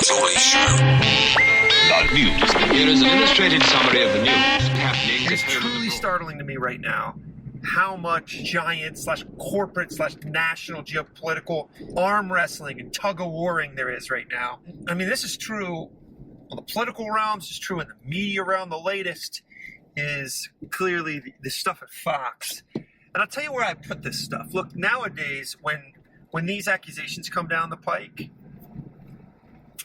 Charles Oakley Show. The news. Here is an illustrated summary of the news happening. It's truly startling to me right now how much giant/corporate/national geopolitical arm wrestling and tug-of-warring there is right now. I mean, this is true on the political realms, it's true in the media realm. The latest is clearly the stuff at Fox. And I'll tell you where I put this stuff. Look, nowadays, when these accusations come down the pike,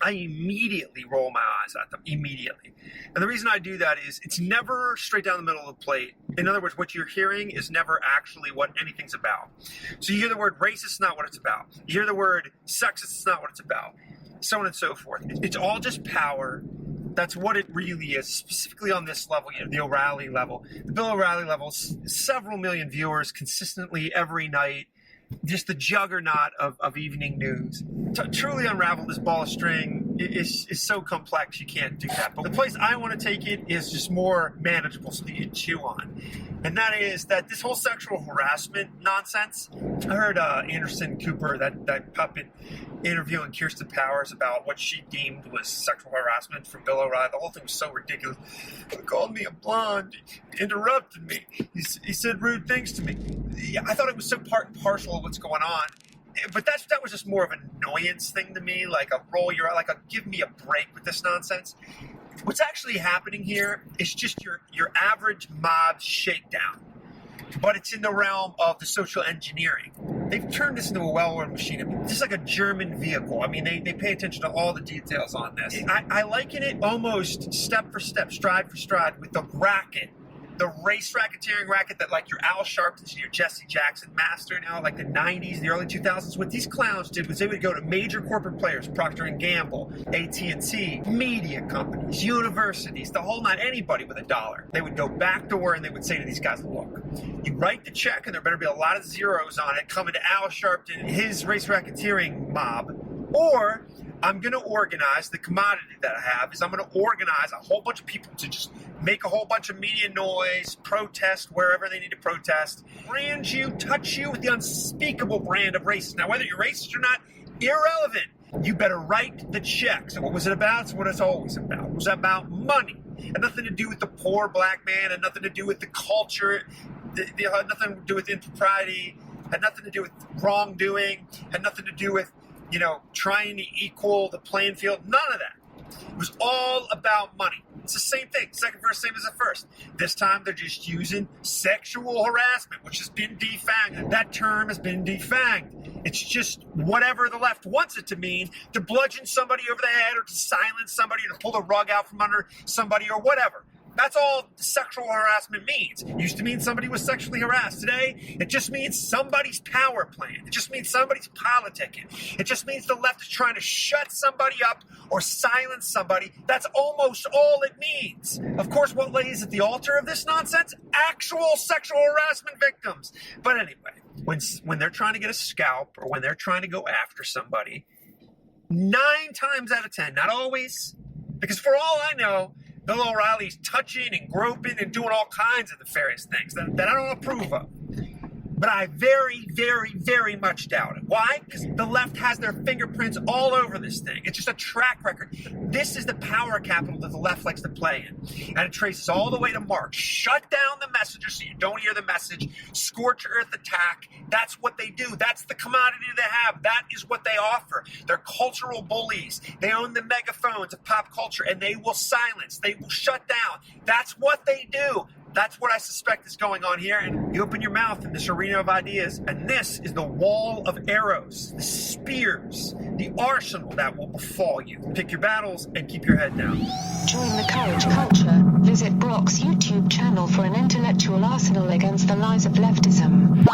I immediately roll my eyes at them, immediately. And the reason I do that is it's never straight down the middle of the plate. In other words, what you're hearing is never actually what anything's about. So you hear the word racist, it's not what it's about. You hear the word sexist, it's not what it's about. So on and so forth. It's all just power. That's what it really is, specifically on this level, the O'Reilly level. The Bill O'Reilly level, several million viewers consistently every night. Just the juggernaut of evening news. To truly unravel this ball of string is so complex, you can't do that. But the place I want to take it is just more manageable so that you can chew on. And that is that this whole sexual harassment nonsense. I heard Anderson Cooper, that puppet, interviewing Kirsten Powers about what she deemed was sexual harassment from Bill O'Reilly. The whole thing was so ridiculous. He called me a blonde. He interrupted me. He said rude things to me. I thought it was so part and parcel of what's going on. But that was just more of an annoyance thing to me, like a roll your eye, like a give me a break with this nonsense. What's actually happening here is just your average mob shakedown. But it's in the realm of the social engineering. They've turned this into a well-oiled machine. I mean, this is like a German vehicle. I mean, they pay attention to all the details on this. I liken it almost step for step, stride for stride with the racket. The race racketeering racket that like your Al Sharptons and your Jesse Jackson mastered now, like the 90s, the early 2000s. What these clowns did was they would go to major corporate players, Procter & Gamble, AT&T, media companies, universities, the whole nine, anybody with a dollar. They would go back door and they would say to these guys, look, you write the check and there better be a lot of zeros on it coming to Al Sharpton and his race racketeering mob, or I'm going to organize the commodity that I have is I'm going to organize a whole bunch of people to just make a whole bunch of media noise, protest wherever they need to protest, brand you, touch you with the unspeakable brand of racist. Now, whether you're racist or not, irrelevant. You better write the checks. And what was it about? It's what it's always about. It was about money. It had nothing to do with the poor black man. It had nothing to do with the culture. It had nothing to do with impropriety. It had nothing to do with wrongdoing. It had nothing to do with trying to equal the playing field. None of that. It was all about money. It's the same thing. Second verse, same as the first. This time they're just using sexual harassment, which has been defanged. That term has been defanged. It's just whatever the left wants it to mean, to bludgeon somebody over the head or to silence somebody or to pull the rug out from under somebody or whatever. That's all sexual harassment means. It used to mean somebody was sexually harassed. Today, it just means somebody's power plant. It just means somebody's politicking. It just means the left is trying to shut somebody up or silence somebody. That's almost all it means. Of course, what lays at the altar of this nonsense? Actual sexual harassment victims. But anyway, when they're trying to get a scalp or when they're trying to go after somebody, 9 times out of 10, not always, because for all I know, Bill O'Reilly's touching and groping and doing all kinds of nefarious things that I don't approve of. But I very, very, very much doubt it. Why? Because the left has their fingerprints all over this thing. It's just a track record. This is the power capital that the left likes to play in. And it traces all the way to Marx. Shut down the messenger so you don't hear the message. Scorch earth attack. That's what they do. That's the commodity they have. That is what they offer. They're cultural bullies. They own the megaphones of pop culture, and they will silence. They will shut down. That's what they do. That's what I suspect is going on here. And you open your mouth in this arena of ideas, and this is the wall of arrows, the spears, the arsenal that will befall you. Pick your battles and keep your head down. Join the courage culture. Visit Brock's YouTube channel for an intellectual arsenal against the lies of leftism.